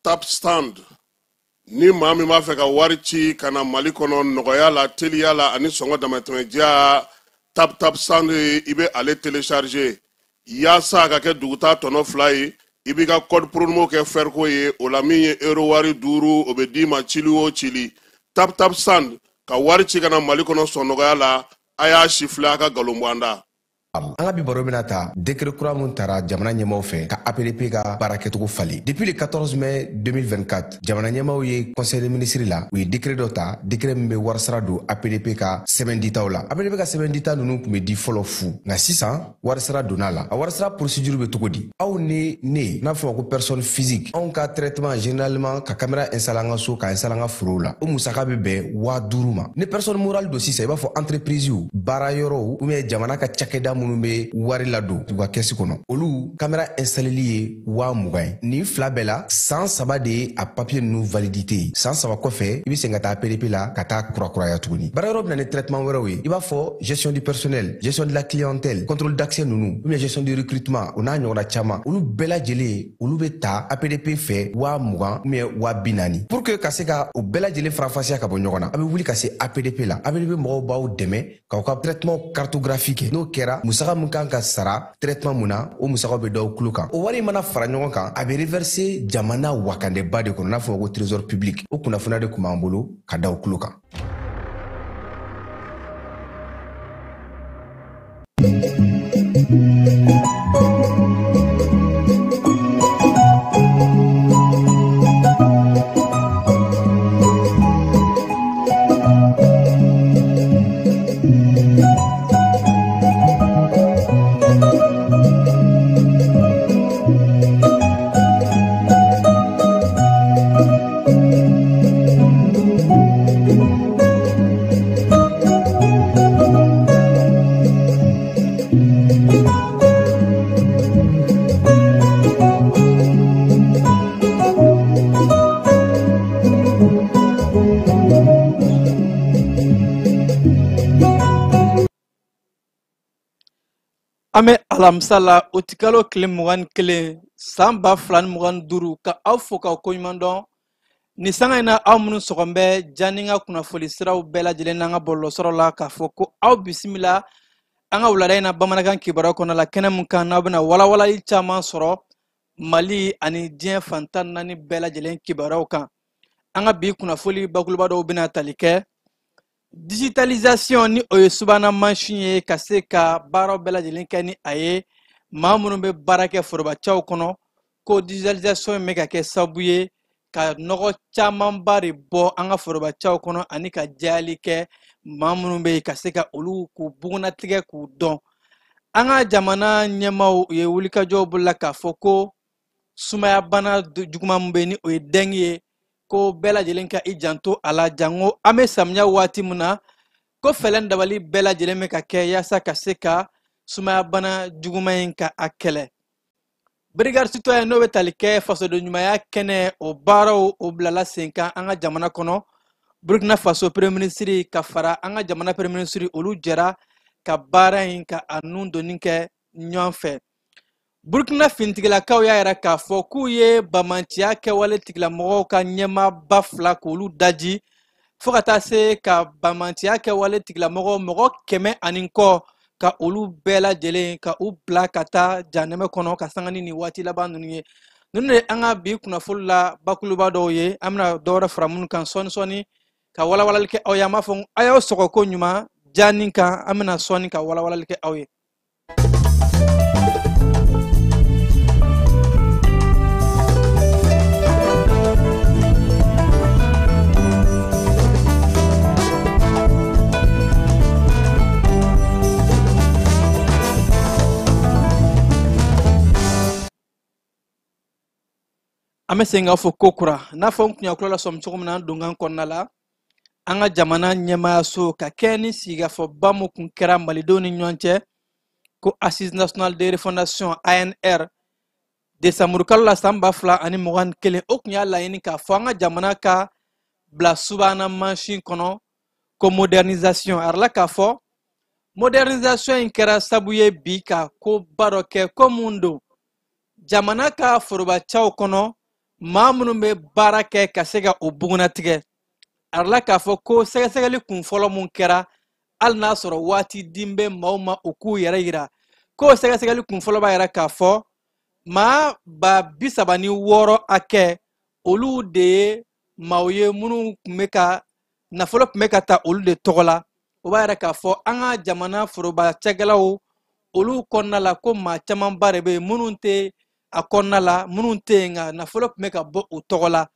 Tap stand ni maa min b'a fɛ ka wari ci ka na Mali kɔnɔ nɔgɔya la teliya la ani sɔngɔ damatɛmɛdiya tap stand i bɛ ale télécharger yaasa ka kɛ duguta tɔnɔ 2 ye i b'i ka code promo kɛ Ferco ye o la min ye euro wari 5 o bɛ d'i ma cili o cili tap stand ka wari ci ka na Mali kɔnɔ sɔn nɔgɔya la a y'a siffler a ka galon bɔ an da. An ka bi baro bɛna ta décret kura mun tara jamana ɲɛmaw fɛ ka APDP ka baara kɛcogo fali. Depuis le 14 mai 2024 jamana ɲɛmaw ye conseil des ministres la u ye décret dɔ ta décret min bɛ warisara don APDP ka sɛbɛn ditaw la. APDP ka sɛbɛn dita ninnu tun bɛ di fɔlɔ fu nka sisan warisara donna la. A warisara procédure bɛ cogo di? Aw ni ne n'a fɔ ko personne physique anw ka traitement généralement ka caméra installer an ka so ka installer an ka forow la o musaka bɛ bɛn 5000 ma. Ni personne morale don sisan i b'a fɔ entreprise u baara yɔrɔw ou bien jamana ka cakɛda minnu bɛ wari la don u ka kɛsi kɔnɔ olu caméra installeli ye 20,000 ni fila bɛɛ la san 3 de ye a papier ninnu validité san 3 kɔfɛ i bɛ segin ka taa APDP la ka taa kurakuraya tuguni. Baara yɔrɔ bɛna ni traitement wɛrɛw ye i b'a fɔ gestion du personnel, gestion de la clientèle, contrôle d'accès ninnu ou bien gestion du recrutement o n'a ɲɔgɔnna caman olu bɛɛ lajɛlen olu bɛ ta APDP fɛ 20,000 ou bien 40,000 pour que ka se ka o bɛɛ lajɛlen farafasiya ka bɔ ɲɔgɔn na a bɛ wuli ka se APDP la APDP mɔgɔw b'aw dɛmɛ k'aw ka traitement cartographique kɛ n'o kɛra musaka mun kan ka sara traitement mun na o musakaw bɛ d'aw kulo kan o wari mana fara ɲɔgɔn kan a bɛ reverser jamana wakandɛba de kɔnɔ n'a fɔ ko trésor public o kunnafoniya de kun b'an bolo ka d'aw kulo kan. Ame alamsala otikalo kile mugan kele samba flan mugan duru ka aw fo ka ko ɲuman dɔn ni sanga ina aw minnu sɔgɔnbɛ janinga kunnafoni siraw bɛɛ lajɛlen n'an ka bɔlɔsɔrɔ la k'a fɔ ko aw bisimila an ka wulada in na bamanankan kibaruya kɔnɔ la kɛnɛ mun kan n'aw bɛna walawalali caman sɔrɔ Mali ani diɲɛ fantan naani bɛɛ lajɛlen kibaruyaw kan an ka bi kunnafoni bakuruba dɔw bɛna tali kɛ digitalisation ni o ye subahana mansin ye ka se ka baaraw bɛɛ lajɛlen kɛ ni a ye maa minnu bɛ baara kɛ forobacaw kɔnɔ ko digitalisation bɛ ka kɛ sababu ye ka nɔgɔ camanba de bɔ an ka forobacaw kɔnɔ ani ka jayali kɛ maa minnu bɛ yen ka se ka olu k'u bugunatigɛ k'u dɔn an ka jamana ɲɛmaaw ye wulikajɔw bolola k'a fɔ ko sumaya bana juguman min bɛ yen ni o ye dengue ye ko bɛɛ lajɛlen ka i janto a la jango an bɛ samiya waati min na ko fɛlɛn dabali bɛɛ lajɛlen bɛ ka kɛ yaasa ka se ka sumaya bana juguman in ka a kɛlɛ brigade citoyen n'o bɛ tali kɛ fasodenɲumanya kɛnɛ o baaraw o bilala sen kan an ka jamana kɔnɔ Burkina Faso premier ministre ka fara an ka jamana premier ministre olu jɛra ka baara in ka a nun donni kɛ ɲɔgɔn fɛ Burkina fintigilakaw y'a yɛrɛ k'a fɔ k'u ye bamanciya kɛwale tigilamɔgɔw ka ɲɛmaaba 2 k'olu daji fo ka taa se ka bamanciya kɛwale tigilamɔgɔw mɔgɔ 100 kɔ ka olu bɛɛ lajɛlen ka u bila ka taa janɛmɛ kɔnɔ ka sanga ni nin waati laban ninnu ye ninnu de an ka bi kunnafoni la bakuruba dɔw ye an bɛna dɔ wɛrɛ fara minnu kan sɔɔni ka walawalali kɛ aw ye an b'a fɔ a y'aw sɔgɔ ko ɲuman jaani kan an bɛna sɔɔni ka walawalali kɛ aw ye. ame senga fo kokura na fo kunya kulola som chugumna dungan konnala anga jamana nyema so ka keni siga fo bamu kun kera malidoni nyonche ko Assise nationale de refondation ANR de samurkalla samba fla ani mogan kele okunya la yini ka fo anga jamana ka bla subana machine kono ko modernisation arla ka fo modernisation in kera sabuye bika ko baroke ko mundo jamana ka foroba chaw kono mamunu be barake ka sega obuguna tige arla ka fo ko segasegeli kun folo mun kera al na soro wati dimbe mauma oku yara yira ko segasegeli kun folo ba yara ka fo ma ba bisabani woro ake olu de mauye munu meka na folo meka ta olu de togola o ba yara ka fo anga jamana foroba chagalaw olu konna la ko ma chaman barebe mununte a konna la mununte nga na folo meka bo o togola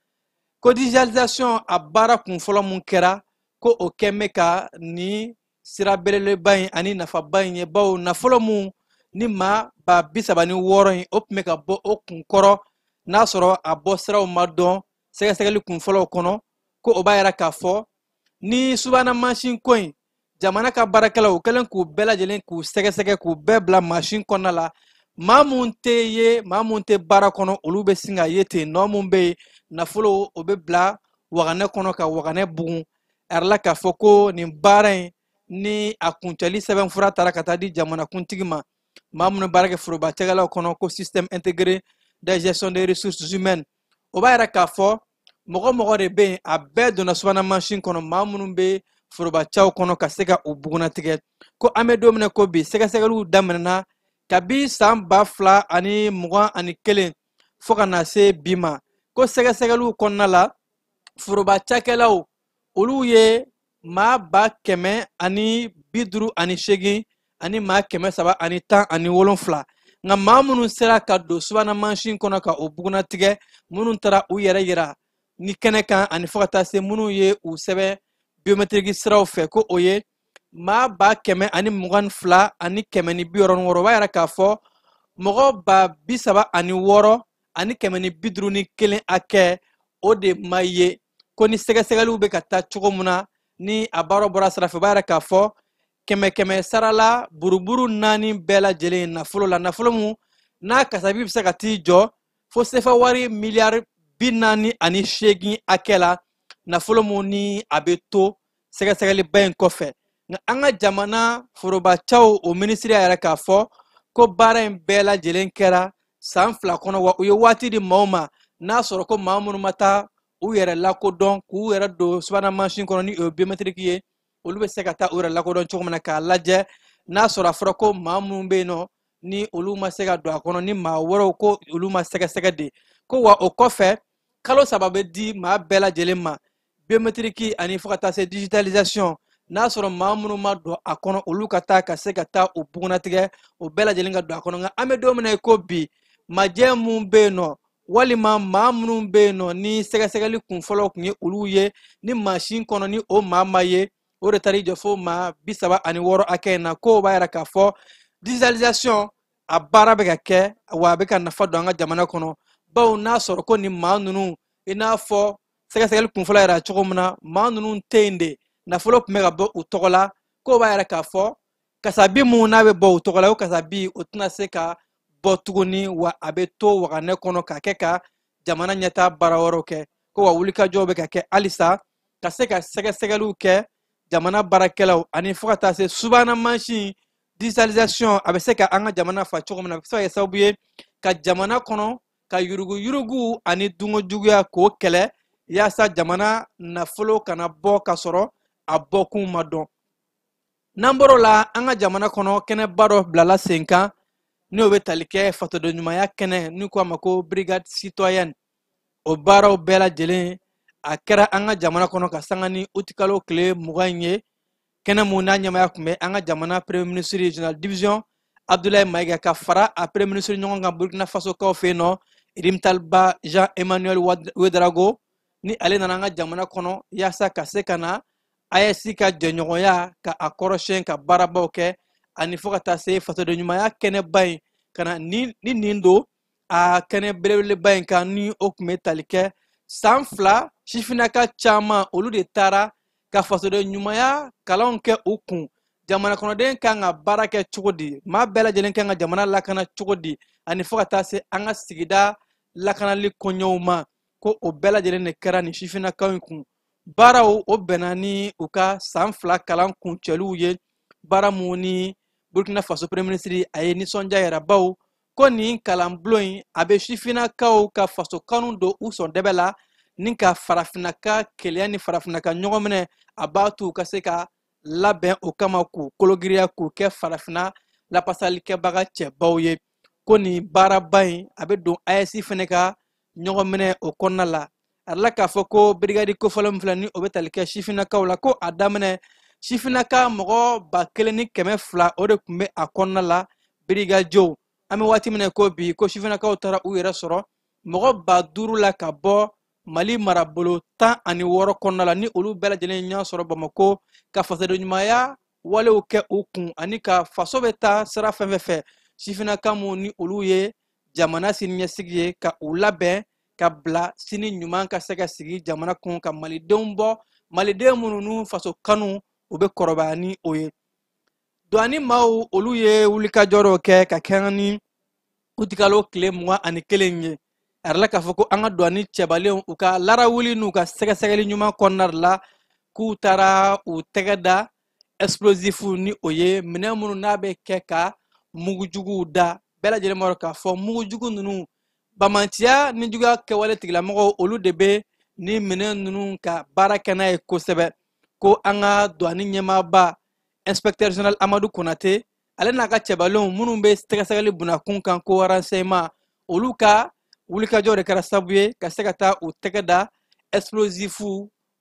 ko digitalisation a bara kun folo mun kera ko o keme ka ni sirabelele bayin ani nafa bayin ye bawo na folo mun ni ma ba bisabani woro yin o meka bo o kun koro na soro a bo siraw madon segasegeli kun folo kono ko o ba yara ka fo ni subana machine coin jamana ka barakala o kelen ku bela jelen ku segasege ku bebla machine konna la mamunte bara kono olu be singa yete no mun be na folo o be bla wagane kono ka wagane bugun erla ka foko ni bara ni akuntali seben fura tara kata di jamana kuntigima mamun barake furuba tegala kono ko système intégré de gestion des ressources humaines o ba era ka fo mogo de be a be dona subana machine kono mamun be furuba chaw kono ka sega o buguna tige ko ame domine ko bi sega segalu damena kabi samba fla ani mugan ani kelen fo kana se bima ko segasegelu konna la furuba chakelaw olu ye ma ba keme ani biduru ani shegi ani ma keme saba ani tan ani wolonfla nga ma munun sera ka do subana machine kono ka o buguna tige munun tara u yere yira ni kene kan ani fo kata se munun ye u sebe biometrique siraw fe ko oye ma ba keme ani mugan fla ani keme ni bioron woro ba yara ka fo mogo ba bisaba ani woro ani keme ni bidru ni kelen ake o de maye ko ni segasegaliw be ka ta cogo muna ni a baro bora sara fe ba yara ka fo keme sarala buruburu nani bela jelen nafolo la nafolo mu na kasabi bisa ka ti jo fo sefa wari miliar binani ani shegi akela nafolo mu ni abeto segasegali bayin kofe nga anga jamana foroba chaw o ministry ayara ka fo ko bara en bela jelen kera san fla kono wa uye wati di mauma na soro ko mamunu mata u yere lako don ku yere do subana machine kono ni biometrique ye olu be segata u yere lako don chokmana ka laje na soro afro ko mamunu be no ni olu ma sega do akono ni ma woro ko olu ma sega de ko wa o kofe kalo sababe di ma bela jelen ma biometrique ani fokata se digitalisation na soro mamunu ma do akono olu kata ka segata o buguna tige o bela jelinga do akono nga ame do mena ko bi majemu be no walima mamunu be no ni segali kun folo kun ye olu ye ni machine kono ni o mama ye o retari jo fo ma bisaba ani woro akena ko ba yara ka fo digitalisation a bara be ka ke wa be ka nafa do nga jamana kono bawo na soro ko ni manunu ina fo segali kun folo yara chogomna manunu tende na folo mega bo utogola ko ba yara ka fo kasabi mu na be bo utogola o kasabi utna seka botuguni wa abeto wa ne kono ka keka jamana nyata baraworo ke ko wa wulika jobe ka ke alisa ka seka segalu ke jamana barakelaw ani fokata se subana machine digitalisation abeseka anga jamana fa chogom na so yesabuye ka jamana kono ka yurugu ani dungo juguya ko kele yasa jamana na folo kana bo ka soro aboku madon namboro la anga jamana kono kene baro blala senka ni o be talike fato do nyumaya kene ni ko amako brigade citoyenne o baro bela jelen akera anga jamana kono ka sangani utikalo kle muganye kene muna nyamaya kumbe anga jamana premier ministre regional division Abdoulaye Maïga ka fara a premier ministre nyonga Burkina Faso ka ofeno Irim Talba Jean Emmanuel Ouedraogo ni ale nanga jamana kono yasa ka sekana ayesi ka jenyoya ka akoroshen ka baraboke ani fokata se fato de nyumaya kene bay kana ni nindo a kɛnɛ belebeleba in kan ni o tun bɛ tali kɛ san 2 sifinnaka caman olu de taara ka fasoden ɲumanya kalanw kɛ u kun. Jamana kɔnɔden kan ka baara kɛ cogo di, maa bɛɛ lajɛlen kan ka jamana lakana cogo di, ani fo ka taa se an ka sigida lakanali koɲɛw ma, ko o bɛɛ lajɛlen de kɛra ni sifinnakaw in kun. Baaraw o bɛnna ni u ka san 2 kalan kuncɛliw ye, baara mun ni Burkina Faso premier ministre a ye nisɔndiya yɛrɛ baw ko nin kalanbulon in a bɛ sifinnakaw ka faso kanu don u sɔn dɛbɛ la, ni ka farafinnaka keleya ni farafinnaka ɲɔgɔn minɛ a b'a to u ka se ka labɛn o kama k'u kologiriya k'u kɛ farafinna lapasalikɛbaga cɛbaw ye. Ko nin baaraba in a bɛ don AES fɛnɛ ka ɲɔgɔn minɛ o kɔnɔna la. A la k'a fɔ ko brigade kofɔlen min filɛ ni o bɛ tali kɛ sifinnakaw la, ko a daminɛ sifinnaka mɔgɔ 1200 o de tun bɛ a kɔnɔna la brigadew. An bɛ waati min na ko bi ko sifinnakaw taara u yɛrɛ sɔrɔ mɔgɔ 5000 la ka bɔ Mali marabolo 16 kɔnɔna la, ni olu bɛɛ lajɛlen ɲɔgɔn sɔrɔ Bamako ka fasoden ɲumanya walew kɛ u kun, ani ka faso bɛ taa sira fɛn fɛ sifinnaka mun ni olu ye jamana siniɲɛsigi ye ka u labɛn ka bila sini ɲuman ka se ka sigi jamana kun, ka malidenw bɔ, maliden minnu n'u faso kanu u bɛ kɔrɔbaya ni o ye. Douane maaw olu ye wulikajɔ dɔ kɛ ka kɛɲɛ ni u tigalo tile 21 ye. A yɛrɛ la k'a fɔ ko an ka douane cɛbalenw u ka larawuli n'u ka sɛgɛsɛgɛli ɲuman kɔnɔna la k'u taara u tɛgɛ da explosif ni o ye minɛn minnu n'a bɛ kɛ ka mugujuguw da. Bɛɛ lajɛlen b'a dɔn k'a fɔ mugujugu ninnu bamanciya ni juguya kɛwale tigilamɔgɔw olu de bɛ ni minɛn ninnu ka baara kɛ n'a ye kosɛbɛ. Ko an ka douane ɲɛmaaba inspecteur général Amadou Konate ale n'a ka cɛbalenw minnu bɛ sɛgɛsɛgɛli bunakun kan ko renseignement olu ka wulikajɔ de kɛra sababu ye ka se ka taa u tɛgɛ da explosif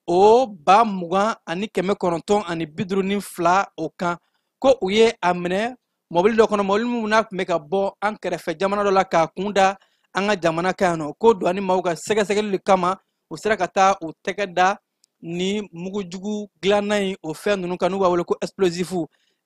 o 20,952 o kan, ko u ye a minɛ mɔbili dɔ kɔnɔ, mɔbili min n'a tun bɛ ka bɔ an kɛrɛfɛ jamana dɔ la k'a kun da an ka jamana kan yan nɔ. Ko douane maaw ka sɛgɛsɛgɛli de kama u sera ka taa u tɛgɛ da ni mugujugu dilanna in o fɛn ninnu kan n'u b'a wele ko explosif.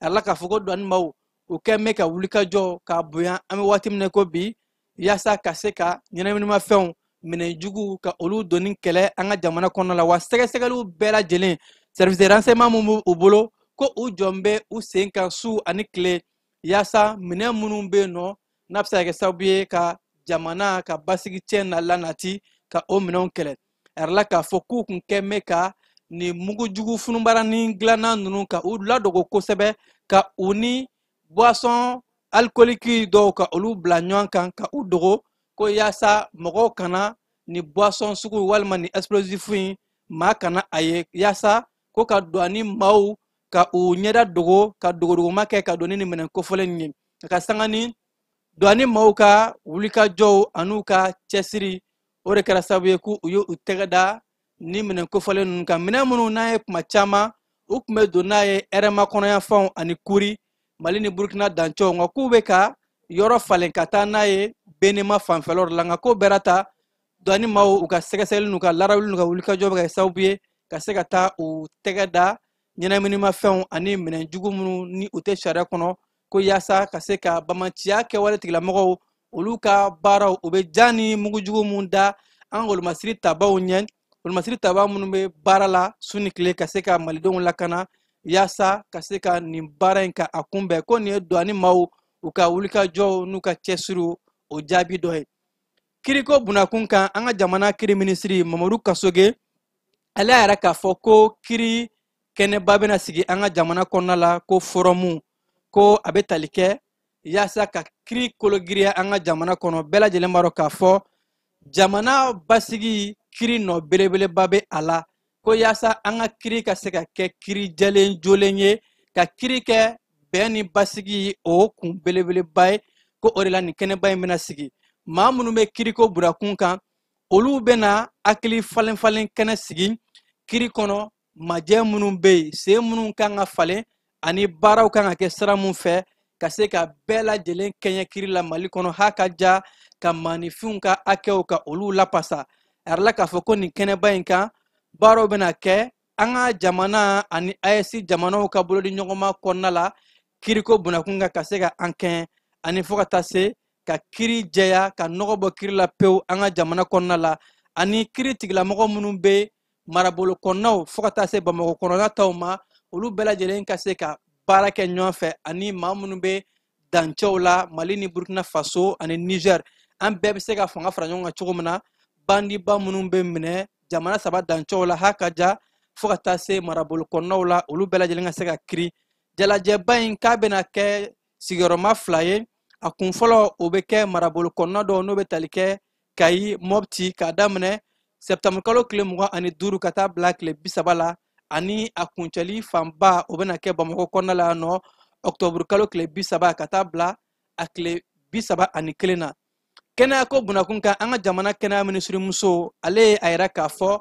A la k'a fɔ ko douane maaw u kɛn bɛ ka wulikajɔ k'a bonya. An bɛ waati min na ko bi yaasa ka se ka ɲɛnaminimafɛnw minɛnjugu ka olu donni kɛlɛ an ka jamana kɔnɔna la, wa sɛgɛsɛgɛliw bɛɛ lajɛlen service de renseignement mun b'u bolo ko u jɔn bɛ u sen kan su ani tile yaasa minɛn minnu bɛ yen nɔ n'a bɛ se ka kɛ sababu ye ka jamana ka basigi tiɲɛ na lanati ka o minɛnw kɛlɛ. A yɛrɛ la k'a fɔ k'u kun kɛn bɛ ka nin mugujugu funubaranin dilanna ninnu ka u ladogo kosɛbɛ, ka u ni boisson alcoolique dɔw ka olu bila ɲɔgɔn kan ka u dogo, ko yaasa mɔgɔw kana ni boisson sugu walima ni explosif in maa kana a ye, yaasa ko ka douane maaw ka u ɲɛda dogo ka dogodogoma kɛ ka donni ni minɛn kofɔlen ye. Ka sanga ni douane maaw ka wulikajɔw an'u ka cɛsiri o de kɛra sababu ye k'u ye u tɛgɛ da ni minɛn kofɔlen ninnu kan. Minɛn minnu n'a ye kuma caman u tun bɛ don n'a ye hɛrɛma kɔnɔyanfanw ani kuri Mali ni Burkina dancɛw, nka k'u bɛ ka yɔrɔ falen ka taa n'a ye Benema fanfɛlaw la, nka ko bɛɛ ta douane maaw u ka sɛgɛsɛgɛli n'u ka larawuli n'u ka wulikajɔ bɛ kɛ sababu ye ka se ka taa u tɛgɛ da ɲɛnaminimafɛnw ani minɛnjugu minnu ni u tɛ sariya kɔnɔ, ko yaasa ka se ka bamanciya kɛwale tigilamɔgɔw olu ka baaraw u bɛ ja ni mugujugu mun da an olomasiri tabaw ɲɛ, olomasiri taba minnu bɛ baara la su ni tile ka se ka malidenw lakana yaasa ka se ka nin baara in ka a kunbɛn. Ko nin ye douane maaw u ka wulikajɔw n'u ka cɛsiriw o jaabi dɔ ye. Kiriko bunakun kan an ka jamana kiri minisiri Mamadu Kasoge ale yɛrɛ k'a fɔ ko kiri kɛnɛba bɛna sigi an ka jamana kɔnɔna la, ko forumu ko a bɛ tali kɛ yaasa ka kiri kologiriya an ka jamana kɔnɔ. Bɛɛ lajɛlen b'a dɔn k'a fɔ jamana basigi kiri nɔ belebeleba bɛ a la, ko yaasa an ka kiri ka se ka kɛ kiri jɛlen jolen ye, ka kiri kɛ bɛn ni basigi o kun belebeleba ye, ko o de la nin kɛnɛba in bɛna sigi. Maa minnu bɛ kiriko bunakun kan olu bɛna hakili falen falen kɛnɛ sigi kiri kɔnɔ, majɛ minnu bɛ yen sen minnu kan ka falen ani baaraw kan ka kɛ sira mun fɛ ka se ka bɛɛ lajɛlen kɛɲɛ kiri la Mali kɔnɔ, ha ka ja ka maanifinw ka hakɛw ka olu lapasa. A yɛrɛ la k'a fɔ ko nin kɛnɛba in kan baaraw bɛna kɛ an ka jamana ani AES jamanaw ka bolodi ɲɔgɔnma kɔnɔna la kiriko bunakun kan ka se ka an kɛɲɛ ani fo ka taa se ka kiri jɛya ka nɔgɔ bɔ kiri la pewu an ka jamana kɔnɔna la ani kiri tigilamɔgɔ minnu bɛ marabolo kɔnɔnaw fo ka taa se Bamakɔ kɔnɔna taw ma olu bɛɛ lajɛlen ka se ka baara kɛ ɲɔgɔn fɛ ani maa minnu bɛ dancɛw la Mali ni Burkina Faso ani Niger an bɛɛ bɛ se ka fanga fara ɲɔgɔn kan cogo min na bandiba minnu bɛ minɛ jamana saba dancɛw la hakaja fo ka taa se marabolo kɔnɔnaw la olu bɛɛ lajɛlen ka se ka kiri jalajɛba in k'a bɛna kɛ sigiyɔrɔma 2 ye a kun fɔlɔ o bɛ kɛ marabolo kɔnɔna dɔ n'o bɛ tali kɛ Kayi Mopti k'a daminɛ Septembre kalo tile 25 ka taa bila tile 30 la ani a kuncɛli fanba o bɛna kɛ Bamakɔ kɔnɔna la nɔ Octobre kalo tile 30 ka taa bila a tile 31 na kɛnɛya ko bunakun kan an ka jamana kɛnɛya minisiri muso ale a yɛrɛ k'a fɔ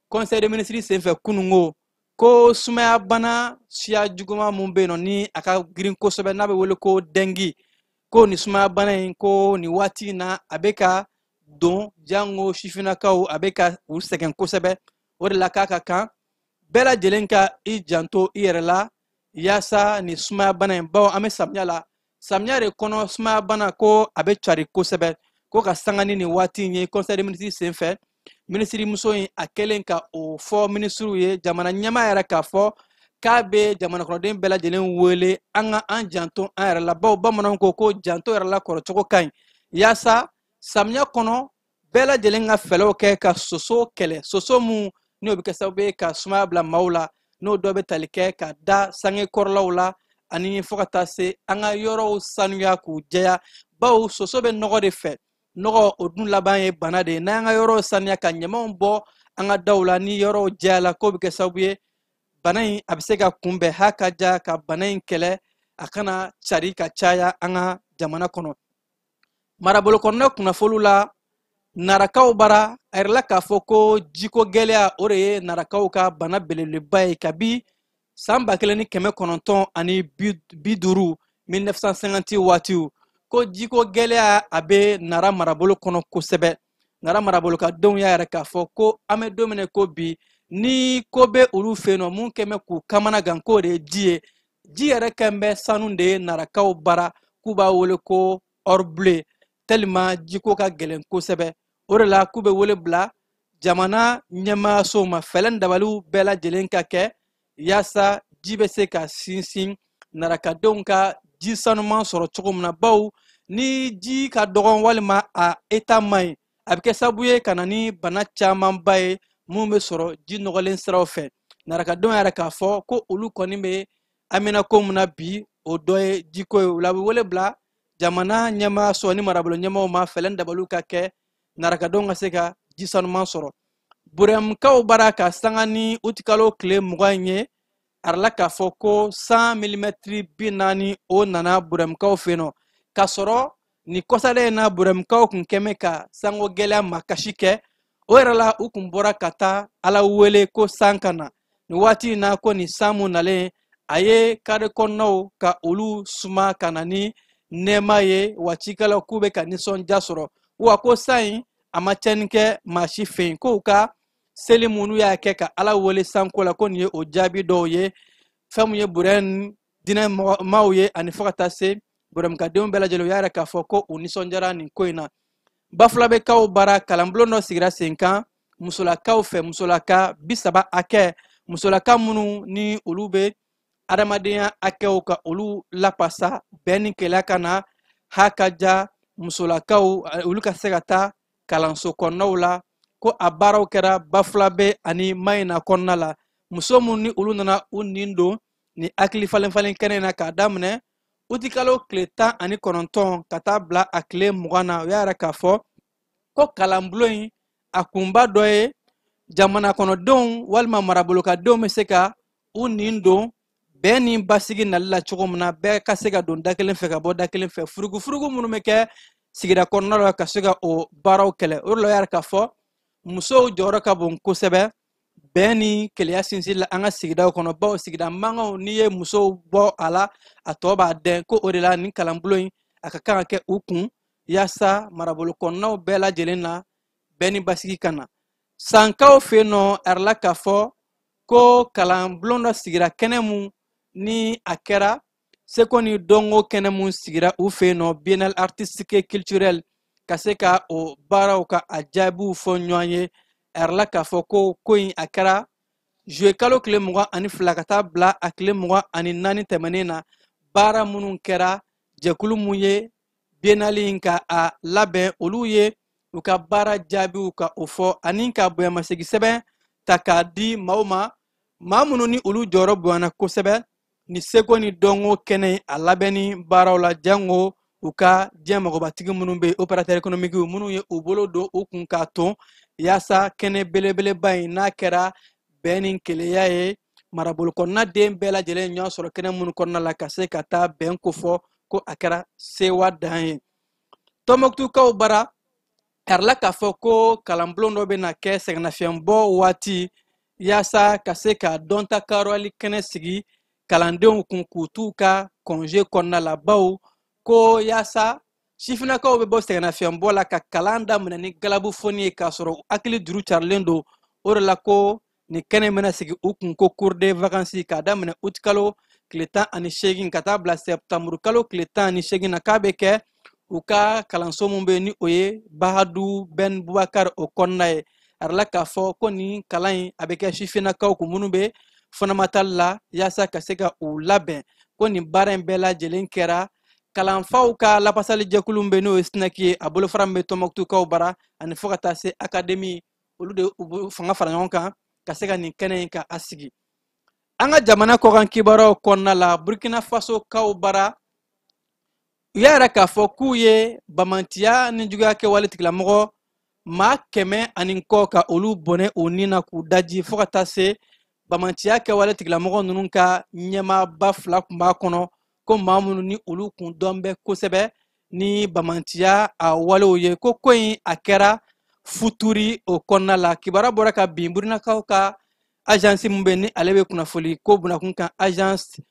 Conseil des ministres senfɛ kunungo ko sumaya bana siya juguman mun bɛ yen nɔ ni a ka girin kosɛbɛ n'a bɛ wele ko dengue ko ni sumaya bana in ko ni waati in na a bɛ ka don jango sifinnakaw a bɛ ka u sɛgɛn kosɛbɛ o de la k'a ka kan bɛɛ lajɛlen ka i janto i yɛrɛ la yaasa ni sumaya bana in bawo an bɛ samiya la samiya de kɔnɔ sumaya bana ko a bɛ cari kosɛbɛ ko ka sanga ni nin waati in ye Conseil des ministres senfɛ minisiri muso in a kɛlen ka o fɔ minisiriw ye jamana ɲɛmaa yɛrɛ k'a fɔ k'a bɛ jamana kɔnɔden bɛɛ lajɛlen wele an ka an janto an yɛrɛ la bawo bamananw ko janto yɛrɛ la kɔrɔcogo ka ɲi yaasa samiya kɔnɔ bɛɛ lajɛlen ka fɛlɛw kɛ ka soso kɛlɛ soso mun n'o bɛ kɛ sababu ye ka sumaya bila maaw la n'o dɔ bɛ tali kɛ ka da sange kɔrɔlaw la ani fo ka taa se an ka yɔrɔw sanuya k'u jɛya bawo soso bɛ nɔgɔ de fɛ nɔgɔ o dun laban ye bana de ye n'an ka yɔrɔw sanuya ka ɲamanw bɔ an ka daw la ni yɔrɔw jɛyala k'o bɛ kɛ sababu ye bana in a bɛ se ka kunbɛn hakaja ka bana in kɛlɛ a kana cari ka caya an ka jamana kɔnɔ marabolo kɔnɔna kunnafoniw la narakaw bara a yɛrɛ la k'a fɔ ko jiko gɛlɛya o de ye narakaw ka bana belebeleba ye kabi san 1950 ani 50 1950 waatiw ko jiko gɛlɛya a bɛ nara marabolo kɔnɔ kosɛbɛ nara marabolo ka denw y'a yɛrɛ k'a fɔ ko an bɛ don min ko bi ni ko bɛ olu fɛ yen nɔ mun kɛn bɛ k'u kamana gan k'o de ye ji ye ji yɛrɛ kɛn bɛ sanu de ye narakaw bara k'u b'a wele ko or bleu tellement jiko ka gɛlɛn kosɛbɛ o de la k'u bɛ wele bila jamana ɲɛmaayasow ma fɛlɛn dabaliw bɛɛ lajɛlen ka kɛ yaasa ji bɛ se ka sinsin narakadenw ka ji sanuman sɔrɔ cogo min na bawo ni ji ka dɔgɔn walima a état man ɲi a bɛ kɛ sababu ye ka na ni bana camanba ye mun bɛ sɔrɔ ji nɔgɔlen siraw fɛ narakadenw yɛrɛ k'a fɔ ko olu kɔni bɛ amina ko min na bi o dɔ ye jiko ye o la a bɛ wele bila jamana ɲɛmaayaso ni marabolo ɲɛmaaw ma fɛlɛn dabaliw ka kɛ narakadenw ka se ka ji sanuman sɔrɔ burɛmukaw bara ka sanga ni utikalo tile 20 ye arala k'a fɔ ko 100 mm 40 o nana burɛmukaw fɛ yen nɔ k'a sɔrɔ ni kɔsalen na burɛmukaw kun kɛmɛ ka sango gɛlɛya makasi kɛ o yɛrɛ la u kun bɔra ka taa ala wele ko san ka na ni waati in na ko ni san mun nalen a ye kare kɔnɔnaw ka olu suma ka na ni nɛɛma ye wa cikɛlaw k'u bɛ ka nisɔndiya sɔrɔ wa ko san in a ma tiɲɛni kɛ maa si fɛ yen k'u ka seli minnu y'a kɛ ka ala wele sanko la ko nin ye o jaabi dɔw ye fɛn mun ye burɛn dinɛ maaw ye ani fo ka taa se burɛmukadenw bɛɛ lajɛlen u y'a yɛrɛ k'a fɔ ko u nisɔndiyara nin ko in na bafulabekaw bara kalanbulon dɔ sigira sen kan musolakaw fɛ musolaka 30 hakɛ musolaka minnu ni olu bɛ adamadenya hakɛw ka olu lapasa bɛn ni kɛlɛ ka na hakaja musolakaw olu ka se ka taa kalanso kɔnɔnaw la ko a baaraw kɛra bafulabe ani mayina kɔnɔna la muso minnu ni olu nana u nin don ni hakili falen kɛnɛ na k'a daminɛ utikalo tile 19 ka taa bila a tile 20 na o y'a yɛrɛ k'a fɔ ko kalanbulon in a kunba dɔ ye jamana kɔnɔdenw walima marabolokadenw bɛ se ka u nin don bɛn ni basigi nali la cogo min na bɛɛ ka se ka don da kelen fɛ ka bɔ da kelen fɛ furugufurugu minnu bɛ kɛ sigida kɔnɔna la ka se ka o baaraw kɛlɛ o de la o y'a yɛrɛ k'a fɔ musow jɔyɔrɔ ka bon kosɛbɛ bɛn ni keleya sinsin la an ka sigidaw kɔnɔ bawo sigida mankanw n'i ye musow bɔ a la a tɔ b'a dɛn ko o de la nin kalanbulon in a ka kan ka kɛ u kun yaasa marabolo kɔnɔnaw bɛɛ lajɛlen na bɛn ni basigi ka na sankaw fɛ yen nɔ arala k'a fɔ ko kalanbulon dɔ sigira kɛnɛ mun ni a kɛra se kɔni dɔnko kɛnɛ mun sigira u fɛ yen nɔ biennale artistique et culturel ka se ka o baaraw ka a jaabiw fɔ ɲɔgɔn ye ɛrɛ la k'a fɔ ko in a kɛra juillet kalo tile 22 ka taa bila a tile 24 tɛmɛnen na baara minnu kɛra jɛkulu mun ye biennale in ka a labɛn olu ye u ka baara jaabiw ka o fɔ ani ka bonyamasegi sɛbɛn ta k'a di maaw ma maa minnu ni olu jɔyɔrɔ bonyana kosɛbɛ ni seko ni dɔnko kɛnɛ a labɛnni baaraw la jango u ka diɲɛ magobatigi minnu bɛ opérateur économique minnu ye u bolo don u kun k'a ton yaasa kɛnɛ belebeleba in n'a kɛra bɛn ni keleya ye marabolo kɔnɔna den bɛɛ lajɛlen ɲɔgɔn sɔrɔ kɛnɛ minnu kɔnɔna la ka se ka taa bɛn kofɔ ko a kɛra sewa dan ye tɔnbɔkutukaw bara ɛrɛla k'a fɔ ko kalanbulon dɔ bɛna kɛ sɛgɛnnafiɲɛbɔ waati yaasa ka se ka dɔnta karɔli kɛnɛ sigi kalandenw kun k'u t'u ka kɔnje kɔnɔna la baw ko yaasa sifinakaw bɛ bɔ sɛgɛnnafiɲɛbɔ la ka kalan daminɛ ni galabu fɔni ye k'a sɔrɔ hakili juru carilen don o de la ko ni kɛnɛ bɛna sigi u kun ko cours de vacances k'a daminɛ août kalo tile 18 ka taa bila septembre kalo tile 18 na k'a bɛ kɛ u ka kalanso min bɛ ni o ye bahadu ben bubakar o kɔnɔna ye arala k'a fɔ ko nin kalan in a bɛ kɛ sifinnakaw kun minnu bɛ fondamentale la yaasa ka se ka u labɛn ko nin baara in bɛɛ lajɛlen kɛra kalanfaw ka lapasali jɛkulu min bɛ n'o ye SNEC ye a bolofara min bɛ tɔnbɔkutukaw bara ani fo ka taa se académie olu de u fanga fara ɲɔgɔn kan ka se ka nin kɛnɛ in ka a sigi an ka jamana kɔkan kibaruyaw kɔnɔna la Burkina Faso kaw bara u y'a yɛrɛ k'a fɔ k'u ye bamantiya ni juguya kɛwale tigilamɔgɔ maa 100 ka olu bɔnɛ o nin na k'u daji fo ka taa se bamantiya kɛwale tigilamɔgɔ ninnu ka ɲɛmaaba 2 kun b'a kɔnɔ ko maa minnu ni olu kun dɔn bɛ kosɛbɛ ni bamantiya a walew ye ko in a kɛra futuri o kɔnɔna la kibaruya bɔra ka bin burukinakaw ka agence min bɛ ni ale bɛ kunnafoli ko bunakun kan agence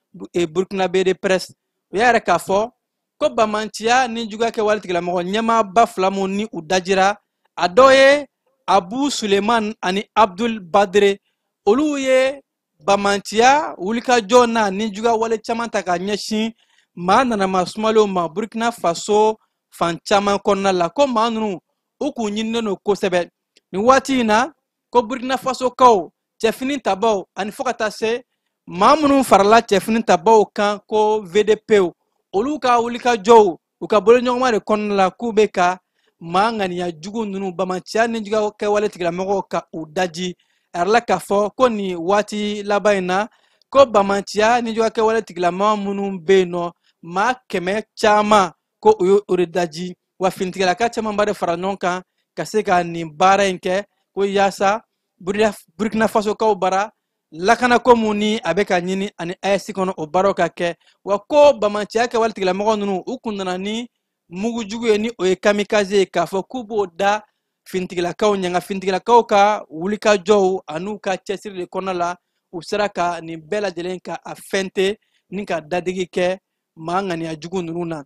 burkinabé de presse u y'a yɛrɛ k'a fɔ ko bamantiya ni juguya kɛwale tigilamɔgɔ ɲɛmaaba 2 mun ni u dajira a dɔ ye Abu Suleiman ani Abdul Badre olu ye bamantiya wulikajɔ na ni juguya wale caman ta ka ɲɛsin maa nanama sumalenw ma Burkina Faso fan caman kɔnɔna la ko maa ninnu u kun ɲininen don kosɛbɛ nin waati in na ko Burkina Faso kaw cɛfini tabaw ani fo ka taa se maa minnu farala cɛfini tabaw kan ko VDP olu ka wulikajɔw u ka boloɲɔgɔnma de kɔnɔna la k'u bɛ ka maa ŋaniya jugu ninnu bamantiya ni juguya kɛwale tigilamɔgɔw ka u daji arala k'a fɔ ko nin waati laban in na ko bamantiya ni juguya kɛwale tigilamɔgɔ minnu bɛ yen nɔ maa 100 caman ko u ye o de daji wa finitigilaka camanba de fara ɲɔgɔn kan ka se ka nin baara in kɛ ko yaasa Burkina Faso kaw bara lakanako mun ni a bɛ ka ɲini ani AES kɔnɔ o baaraw ka kɛ wa ko bamantiya kɛwale tigilamɔgɔ ninnu u kun nana ni mugu jugu ye ni o ye kamikaze ye k'a fɔ k'u b'o da finitigilakaw ɲɛ nka finitigilakaw ka wulikajɔw an'u ka cɛsiri de kɔnɔna la u sera ka nin bɛɛ lajɛlen ka a fɛnte ni ka dadigi kɛ maa ŋaniya jugu ninnu na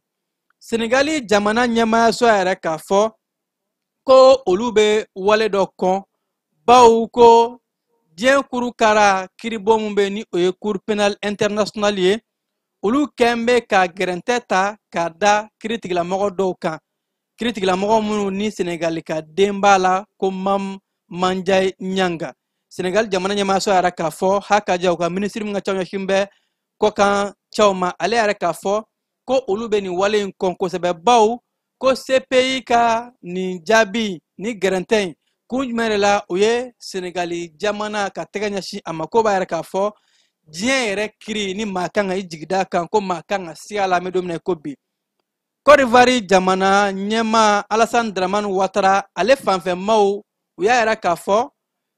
Senegali jamana ɲɛmaayaso yɛrɛ k'a fɔ ko olu bɛ wale dɔ kɔn baw ko diɲɛ kuru kara kiribɔ min bɛ ni o ye cour pénal international ye olu kɛn bɛ ka gɛrɛntɛ ta k'a da kiritigilamɔgɔ dɔw kan kiritigilamɔgɔ minnu ni Senegali ka den b'a la ko Mam Mandiaye Ɲanga Senegali jamana ɲɛmaayaso yɛrɛ k'a fɔ hakaja u ka minisiri min ka ca ɲɛsin bɛ kɔkan cɛw ma ale yɛrɛ k'a fɔ ko olu bɛ nin wale in kɔn kosɛbɛ baw ko CPI ka nin jaabi ni gɛrɛntɛ in kun jumɛn de la u ye Senegali jamana ka tɛgɛ ɲɛsin a ma ko b'a yɛrɛ k'a fɔ diɲɛ yɛrɛ kiri ni maa kan ka i jigida kan ko maa kan ka siga la an bɛ don min na ko bi Côte d'Ivoire jamana ɲɛmaa Alassane Dramane Ouattara ale fanfɛmaw u y'a yɛrɛ k'a fɔ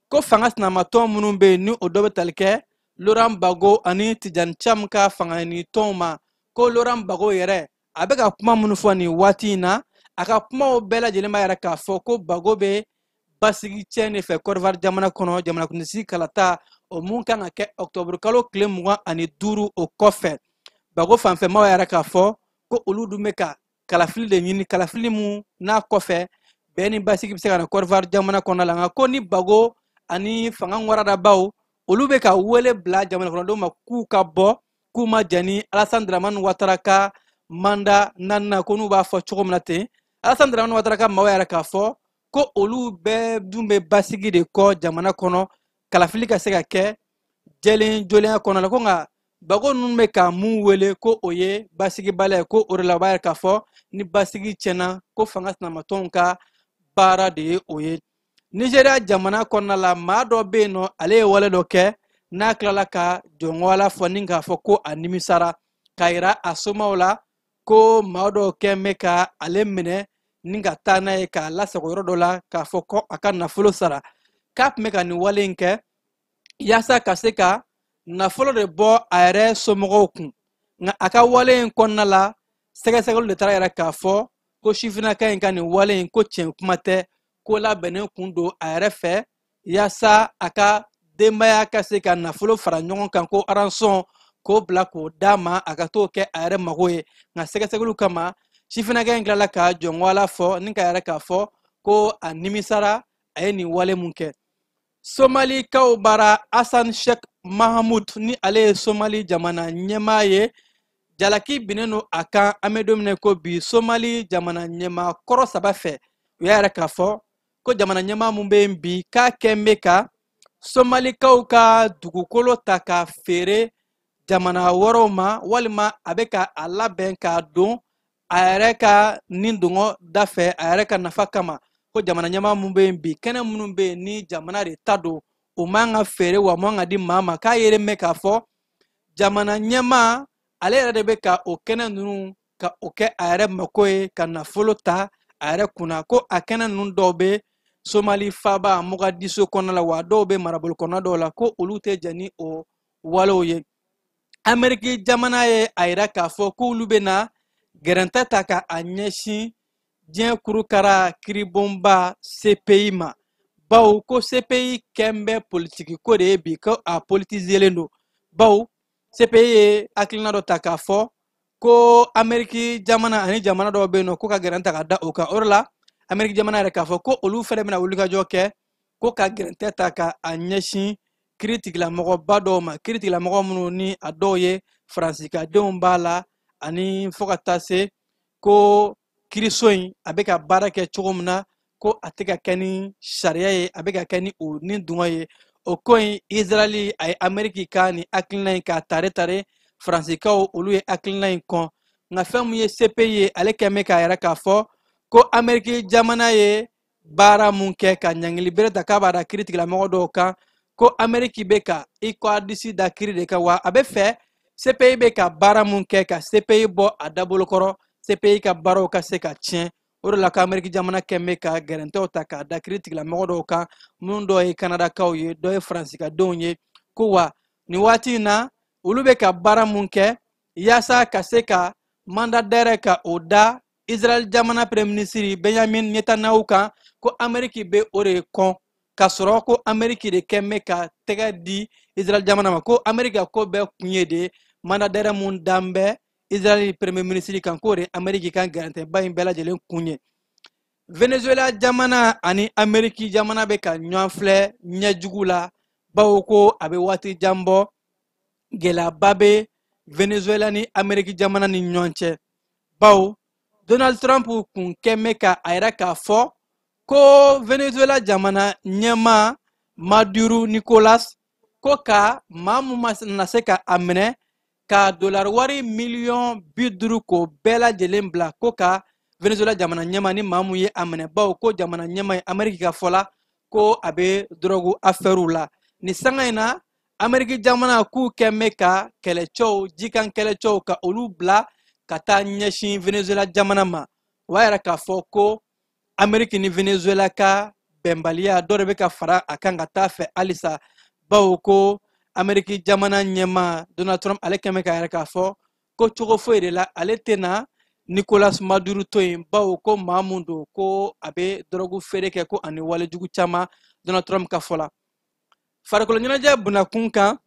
ko fanga sinamatɔn minnu bɛ yen ni o dɔ bɛ tali kɛ Laurent Gbagbo ani Tidjane Thiam ka fanga ɲinitɔnw ma ko Laurent Gbagbo yɛrɛ a bɛ ka kuma minnu fɔ nin waati in na a ka kumaw bɛɛ lajɛlen b'a yɛrɛ k'a fɔ ko Gbagbo bɛ basigi cɛ de fɛ Côte d'Ivoire jamana kɔnɔ jamanakuntigi kalata o mun kan ka kɛ octobre kalo tile 25 o kɔfɛ Gbagbo fanfɛmaw yɛrɛ k'a fɔ ko olu dun bɛ ka kalafili de ɲini kalafili mun n'a kɔfɛ bɛn ni basigi bɛ se ka na Côte d'Ivoire jamana kɔnɔ la nka ko ni Gbagbo ani fanga waradabaw olu bɛ ka wele bila jamana kɔnɔdenw ma k'u ka bɔ kuma jani Alassane Dramane Ouattara ka manda nanna ko n'u b'a fɔ cogo min na ten Alassane Dramane Ouattara ka maaw yɛrɛ k'a fɔ ko olu bɛɛ dun bɛ basigi de kɔ jamana kɔnɔ kalafili ka se ka kɛ jɛlen jolenya kɔnɔ la ko nka bago ninnu bɛ ka mun wele ko o ye basigibaliya ye ko o de la u b'a yɛrɛ k'a fɔ ni basigi tiɲɛna ko fanga sinamatɔnw ka baara de ye o ye Nigeria jamana kɔnɔna la maa dɔ bɛ yen nɔ ale ye wale dɔ kɛ n'a tilala ka jɔnwala fɔ ni k'a fɔ ko a nimisara k'a yira a somaaw la ko maa dɔ kɛn bɛ ka ale minɛ ni ka taa n'a ye k'a lasago yɔrɔ dɔ la k'a fɔ ko a ka nafolo sara k'a tun bɛ ka nin wale in kɛ yaasa ka se ka nafolo de bɔ a yɛrɛ somɔgɔw kun nka a ka wale in kɔnɔna la sɛgɛsɛgɛliw de taara yɛrɛ k'a fɔ ko sifinnaka in ka nin wale in ko tiɲɛ kuma tɛ ko labɛnnen kun don a yɛrɛ fɛ yaasa a ka denbaya ka se ka nafolo fara ɲɔgɔn kan ko aransɔn k'o bila k'o d'a ma a ka t'o kɛ a yɛrɛ mago ye nka sɛgɛsɛgɛliw kama sifinnaka in tilala ka jɔnwala fɔ ni ka yɛrɛ k'a fɔ ko a nimisara a ye nin wale mun kɛ Somalikaw bara Hassan Sheikh Mahamoud ni ale ye Somali jamana ɲɛmaa ye jalaki binnen don a kan an bɛ don min na ko bi Somali jamana ɲɛmaa kɔrɔ saba fɛ u y'a yɛrɛ k'a fɔ ko jamana ɲɛmaa mun bɛ yen bi k'a kɛn bɛ ka Somalikaw ka dugukolo ta ka feere jamana wɛrɛw ma walima a bɛ ka a labɛn k'a don a yɛrɛ ka nin dongɔ da fɛ a yɛrɛ ka nafa kama ko jamana ɲɛmaa mun bɛ yen bi kɛnɛ minnu bɛ yen ni jamana de ta don o man ka feere wa man ka di maa ma k'a yɛrɛ mɛn k'a fɔ jamana ɲɛmaa ale yɛrɛ de bɛ ka o kɛnɛ ninnu ka o kɛ a yɛrɛ mako ye ka nafolo ta a yɛrɛ kunna ko a kɛnɛ ninnu dɔw bɛ Somali faba Mogadiscio kɔnɔna la wa dɔw bɛ marabolo kɔnɔna dɔw la ko olu tɛ jɛn ni o walew ye Amɛriki jamana ye a yira k'a fɔ k'olu bɛna gɛrɛntɛ ta ka a ɲɛsin diɲɛ kurukara kiribonba CPI ma bawo ko CPI kɛn bɛ politiki ko de ye bi ko a politiselen don bawo CPI ye hakilina dɔ ta k'a fɔ ko Amɛriki jamana ani jamana dɔw bɛ yen nɔ ko ka gɛrɛntɛ ka da o kan o de la Amɛriki jamana yɛrɛ k'a fɔ ko olu fɛnɛ bɛna wulikajɔ kɛ ko ka gɛrɛntɛ ta ka a ɲɛsin kiiri tigilamɔgɔba dɔw ma kiiri tigilamɔgɔ minnu ni a dɔw ye faransikadenw b'a la ani fo ka taa se ko kiiriso in a bɛ ka baara kɛ cogo min na ko a tɛ ka kɛ ni sariya ye a bɛ ka kɛ ni o ni dungɔ ye o ko in Israɛli a ye Amɛriki ka nin hakilina in k'a tare tare faransikaw olu ye hakilina in kɔn nka fɛn min ye CPI ye ale kɛn bɛ k'a yɛrɛ k'a fɔ ko Amɛriki jamana ye baara mun kɛ ka ɲangili bere ta k'a b'a da kiiri tigilamɔgɔ dɔw kan ko Amɛriki bɛ ka ICOADIS da kiiri de kan wa a bɛ fɛ CPI bɛ ka baara mun kɛ ka CPI bɔ a dabolokɔrɔ CPI ka baaraw ka se ka tiɲɛ o de la ko Amɛriki jamana kɛn bɛ ka gɛrɛntɛw ta k'a da kiiri tigilamɔgɔ dɔw kan minnu dɔw ye Kanadakaw ye dɔw ye Faransikadenw ye ko wa nin waati in na olu bɛ ka baara mun kɛ yaasa ka se ka mandataire ka o da Israɛl jamana premier ministre Benjamin Netanyahu kan ko Amɛriki bɛ o de kɔn ka sɔrɔ ko Amɛriki de kɛn bɛ ka tɛgɛ di Israɛl jamana ma ko Amɛriki ka ko bɛɛ kun ye de mandataire mun dan bɛ Israɛl premier ministre kan k'o de Amɛriki kan gɛrɛntɛba in bɛɛ lajɛlen kun ye Venezuela jamana ani Amɛriki jamana bɛ ka ɲɔgɔn filɛ ɲɛjugu la bawo ko a bɛ waati jan bɔ gɛlɛyaba bɛ Venezuela ni Amɛriki jamana ni ɲɔgɔn cɛ bawo Donald Trump kun kɛn bɛ ka a yɛrɛ k'a fɔ ko Venezuela jamana ɲɛmaa Maduro Nicolas ko ka maa mun na se ka a minɛ ka dolari wari miliyɔn 50 k'o bɛɛ lajɛlen bila ko ka Venezuela jamana ɲɛmaa ni maa mun ye a minɛ bawo ko jamana ɲɛmaa ye Amɛriki ka fɔ la ko a bɛ drogue affaire la ni sanga in na Amɛriki jamana k'u kɛn bɛ ka kɛlɛcɛw jikan kɛlɛcɛw ka olu bila ka taa ɲɛsin Venezuela jamana ma o b'a yɛrɛ k'a fɔ ko Amɛriki ni Venezuela ka bɛnbaliya dɔ de bɛ ka fara a kan ka taa fɛ halisa bawo ko Amɛriki jamana ɲɛmaa Donald Trump ale kɛn bɛ k'a yɛrɛ k'a fɔ ko cogo foyi de la ale tɛna Nicolas Maduro to yen bawo ko maa mun don ko a bɛ drogue feere kɛ ko ani walejugu caman Donald Trump ka fɔ la farikolo ɲɛnajɛ bunakun kan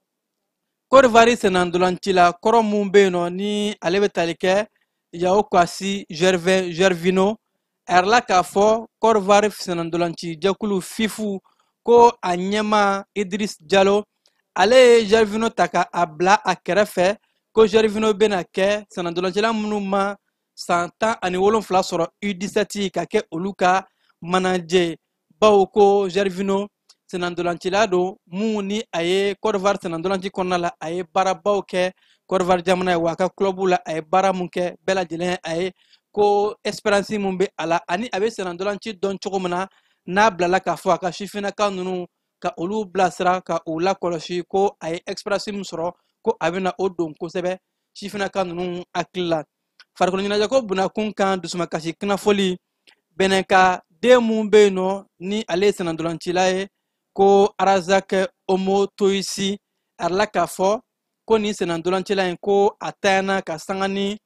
Côte d'Ivoire senandolancila kɔrɔ mun bɛ yen nɔ ni ale bɛ tali kɛ Yao Kwasi Gervino a yɛrɛ la k'a fɔ Côte d'Ivoire senandolanci jɛkulu FIFU ko a ɲɛmaa Idriss Diallo ale ye Gervino ta k'a bila a kɛrɛfɛ ko Gervinho bena kɛ sɛnɛndolancila minnu ma san 17 sɔrɔ U17 ka kɛ olu ka manager bawo ko Gervinho sɛnɛndolancila don mun ni a ye Côte d'Ivoire sɛnɛndolanci kɔnɔna la a ye baarabaw kɛ Côte d'Ivoire jamana ye wa a ka club la a ye baara mun kɛ bɛɛ lajɛlen a ye ko espérance mun bɛ a la ani a bɛ sɛnɛndolanci dɔn cogo min na n'a bilala k'a fɔ a ka sifinnaka ninnu ka olu bilasira ka u lakɔlɔsi ko a ye expérience min sɔrɔ ko a bɛna o don kosɛbɛ sifinnaka ninnu hakili la farikolo ɲɛnajɛ ko bunakun kan dusumakasi kunnafoli bɛnɛ ka den mun bɛ yen nɔ ni ale ye sɛnɛndolancila ye ko Arazak Omo Toyisi a la k'a fɔ ko nin sɛnɛndolancila in ko a tanyana ka sanga ni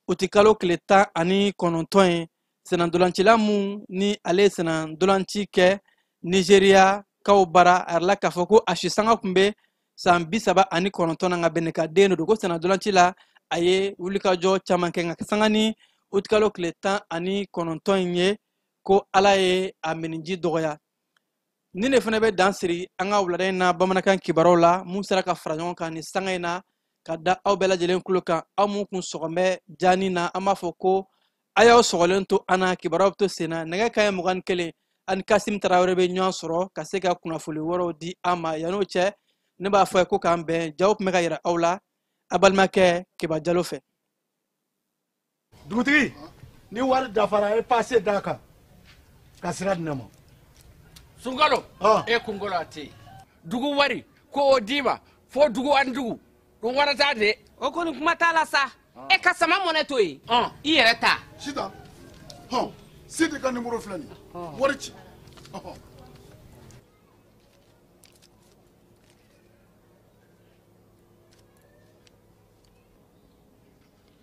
o tɛ kalo tile 19 ye sɛnɛndolancila mun ni ale ye sɛnɛndolanci kɛ Nigeria kaw bara a la k'a fɔ ko a si sanga tun bɛ san 39 na nka bɛnɛ ka den don ko sɛnɛndolanci la a ye wulikajɔ caman kɛ nka sanga ni o tɛ kalo tile 19 in ye ko ala ye a miniji dɔgɔya. Ni ne fana bɛ dan siri an ka wulada in na bamanankan kibaruw la mun sera ka fara ɲɔgɔn kan ni sanga in na ka da aw bɛɛ lajɛlen kulo kan aw mun kun sɔgɔmɛ jaani na an b'a fɔ ko a y'aw sɔgɔlen to an na kibaruw bɛ to sen na nɛgɛ kanɲɛ 21 ani Kasim Tarawele bɛ ɲɔgɔn sɔrɔ ka se ka kunnafoni wɛrɛw di an ma yan'o cɛ ne b'a fɔ ko k'an bɛn jaw tun bɛ ka yira aw la a balimakɛ Keba Jalo fɛ. Dugutigi ni wari dafara e passe d'a kan ka sira di ne ma. Sunkalo e kunkolo ate dugu wari ko o d'i ma fo dugu ani dugu dun wara t'a de o kɔni kuma t'a la sa e ka sama mɔnɛ to yen i yɛrɛ ta Sita Sidi ka numéro filɛ nin wari ci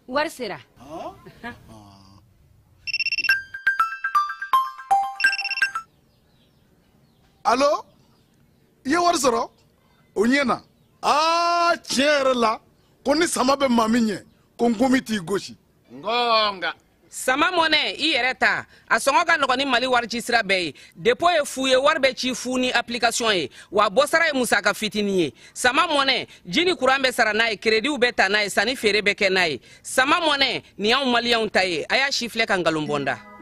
wari sera Allo i ye wari sɔrɔ o ɲɛna tiɲɛ yɛrɛ la ko ni sama bɛ maa min ɲɛ ko n komi t'i gosi ngonga sama mɔnɛ i yɛrɛ ta a sɔngɔ ka nɔgɔn ni Mali wari ci sira bɛɛ ye dépôt ye fu ye wari bɛ ci fu ni application ye wa bɔsara ye musaka fitinin ye sama mɔnɛ ji ni courant bɛ sara n'a ye créditw bɛ ta n'a ye sanni feere bɛ kɛ n'a ye sama mɔnɛ nin y'anw maliyɛnw ta ye a y'a si filɛ ka nkalon bɔ n da